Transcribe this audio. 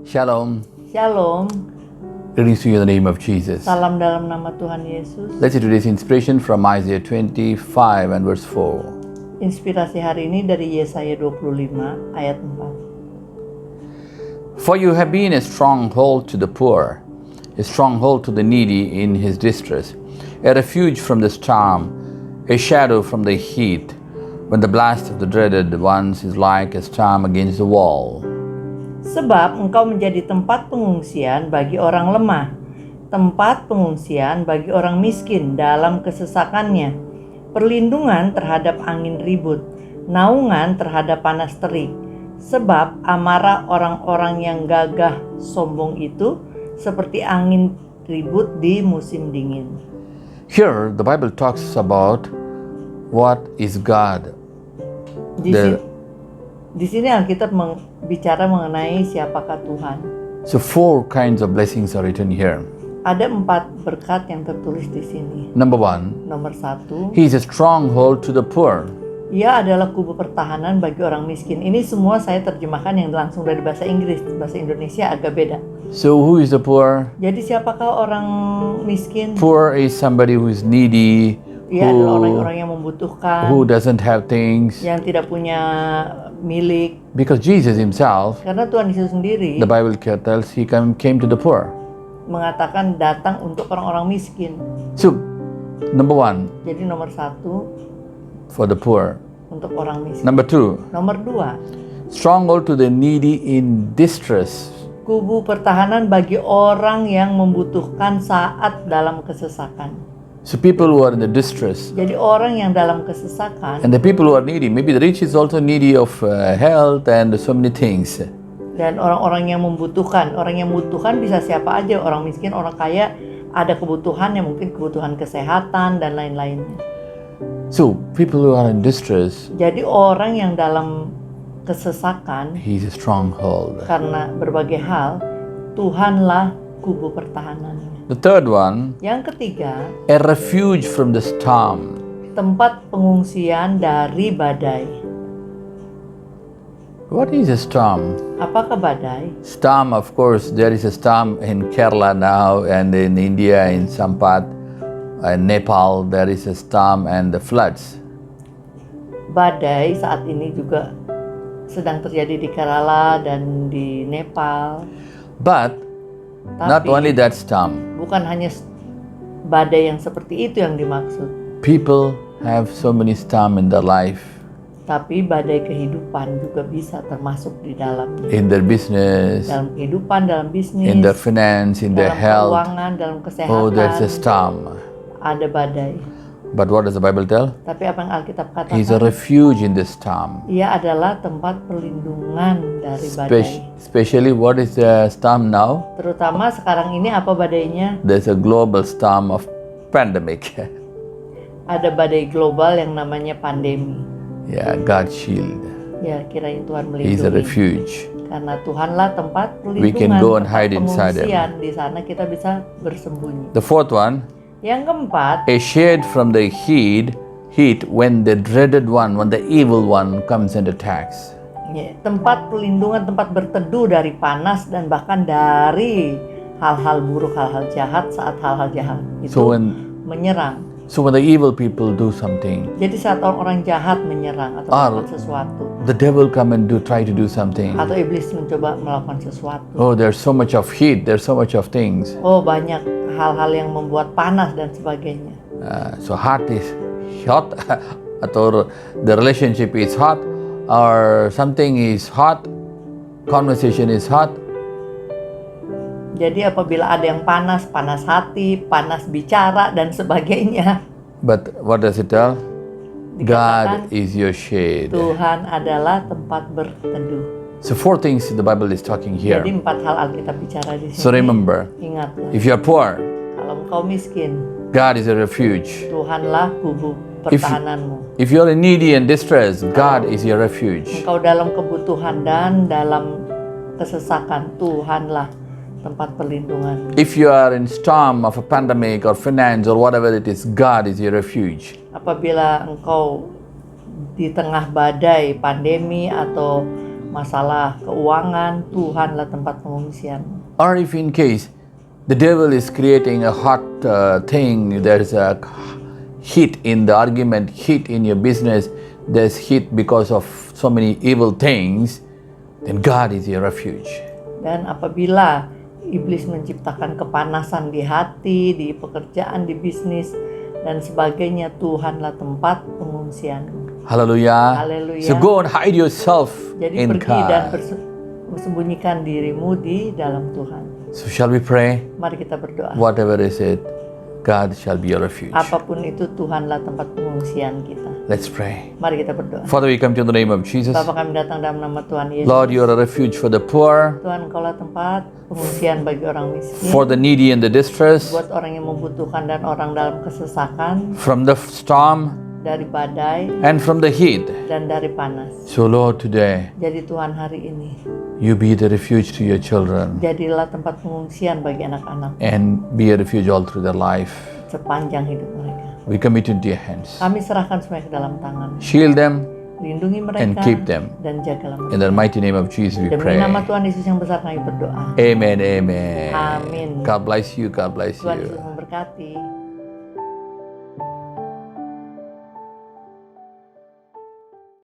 Shalom. Shalom, Greetings to you in the name of Jesus. salam dalam nama Tuhan Yesus. Let's see today's inspiration from Isaiah 25 and verse 4. Inspirasi hari ini dari Yesaya 25 ayat 4. For you have been a stronghold to the poor, a stronghold to the needy in his distress, a refuge from the storm, a shadow from the heat, when the blast of the dreaded ones is like a storm against the wall. Sebab engkau menjadi tempat pengungsian bagi orang lemah, tempat pengungsian bagi orang miskin dalam kesesakannya, perlindungan terhadap angin ribut, naungan terhadap panas terik. Sebab amarah orang-orang yang gagah sombong itu seperti angin ribut di musim dingin. Here the Bible talks about what is God. Di sini Alkitab bicara mengenai siapakah Tuhan. So 4 kinds of blessings are written here. Ada 4 berkat yang tertulis di sini. Number 1, Nomor 1, He is a stronghold to the poor. Ia adalah kubu pertahanan bagi orang miskin. Ini semua saya terjemahkan yang langsung dari bahasa Inggris. Bahasa Indonesia agak beda. So who is the poor? Jadi siapakah orang miskin? Poor is somebody who is needy, Ia adalah orang-orang yang membutuhkan, who doesn't have things. yang tidak punya milik. Because Jesus himself, Karena Tuhan Yesus sendiri the Bible tells, he came to the poor. mengatakan datang untuk orang-orang miskin. So, number 1, Jadi nomor 1 for the poor. untuk orang miskin. Number 2, Nomor 2, stronghold to the needy in distress. kubu pertahanan bagi orang yang membutuhkan saat dalam kesesakan. So people who are in the distress, Jadi orang yang dalam kesesakan and the people who are needy, maybe the rich is also needy of health and so many things. dan orang-orang yang membutuhkan. Orang yang membutuhkan bisa siapa aja, orang miskin, orang kaya, ada kebutuhan yang mungkin kebutuhan kesehatan dan lain-lainnya. So people who are in distress, Jadi orang yang dalam kesesakan he's a stronghold. karena berbagai hal, Tuhanlah kubu pertahanannya. The third one, Yang ketiga, a refuge from the storm. tempat pengungsian dari badai. What is a storm? Apakah badai? Storm, of course, there is a storm in Kerala now, and in India, in some part, in Nepal, there is a storm and the floods. Badai saat ini juga sedang terjadi di Kerala dan di Nepal. But not Tapi only that storm, bukan hanya badai yang seperti itu yang dimaksud, people have so many storm in their life, tapi badai kehidupan juga bisa termasuk di dalamnya. in their business, Dalam kehidupan, dalam bisnis, in their finance, in their dalam health. keuangan, dalam kesehatan, Oh, there's a storm. ada badai. But what does the Bible tell? Tapi apa yang Alkitab He's a katakan? refuge in this storm. Ia adalah tempat perlindungan dari badai. Especially what is the storm now? Terutama sekarang ini apa badainya? There's a global storm of pandemic. Ada badai global yang namanya pandemi. Yeah, God shield. Ya, kiranya Tuhan He's a melindungi. refuge. Karena Tuhanlah tempat perlindungan, We can go and tempat hide inside Him. pengungsian. Di sana kita bisa bersembunyi. The fourth one, Yang keempat, a shade from the heat when the dreaded one, when the evil one comes and attacks. ya, tempat perlindungan, tempat berteduh dari panas dan bahkan dari hal-hal buruk, hal-hal jahat saat hal-hal jahat itu So when menyerang. the evil people do something, Jadi saat orang jahat menyerang atau melakukan sesuatu, the devil come and try to do something. atau iblis mencoba melakukan sesuatu. Oh, there's so much of heat, there's so much of things. Oh, banyak hal-hal yang membuat panas dan sebagainya. So heart is hot, or the relationship is hot, or something is hot, conversation is hot. Jadi apabila ada yang panas, panas hati, panas bicara dan sebagainya, But what does it tell? dikatakan God is your shade. Tuhan adalah tempat berteduh. So 4 things the Bible is talking here. Jadi 4 hal Alkitab bicara di sini. So remember, Ingatlah, if you are poor, kalau engkau miskin, God is a refuge. Tuhanlah kubu pertahananmu. If you are needy and distressed, God is your refuge. Engkau dalam kebutuhan dan dalam kesesakan, Tuhanlah tempat perlindungan. If you are in storm of a pandemic or finance or whatever it is, God is your refuge. Apabila engkau di tengah badai, pandemi atau masalah keuangan, Tuhanlah tempat pengungsian. Or if in case the devil is creating a hot thing, there's a heat in the argument, heat in your business, there's heat because of so many evil things, then God is your refuge. Dan apabila iblis menciptakan kepanasan di hati, di pekerjaan, di bisnis, dan sebagainya, Tuhanlah tempat pengungsianmu. Hallelujah. Haleluya. So go and hide yourself Jadi in pergi dan God. sembunyikan dirimu di dalam Tuhan. So shall we pray? Mari kita berdoa. Whatever is it, God shall be your refuge. Apapun itu, Tuhanlah tempat pengungsian kita. Let's pray. Mari kita berdoa. Father, we come to you in the name of Jesus. Bapa, kami datang dalam nama Tuhan Yesus. Lord, you are a refuge for the poor, Tuhan, Engkaulah tempat pengungsian bagi orang miskin, for the needy and the distressed, buat orang yang membutuhkan dan orang dalam kesesakan, from the storm dari badai and from the heat. dan dari panas. So Lord, today, Jadi Tuhan, hari ini you be the refuge to your children jadilah tempat pengungsian bagi anak-anak and be a refuge all through their life. sepanjang hidup mereka. We commit into your hands. Kami serahkan semuanya ke dalam tangan. Shield them. Lindungi mereka And keep them. dan jagalah mereka. In the mighty name of Jesus we Demi pray. nama Tuhan Yesus yang besar kami berdoa. Amen, amen. Amin. God bless you, God bless Tuhan you. Yesus memberkati.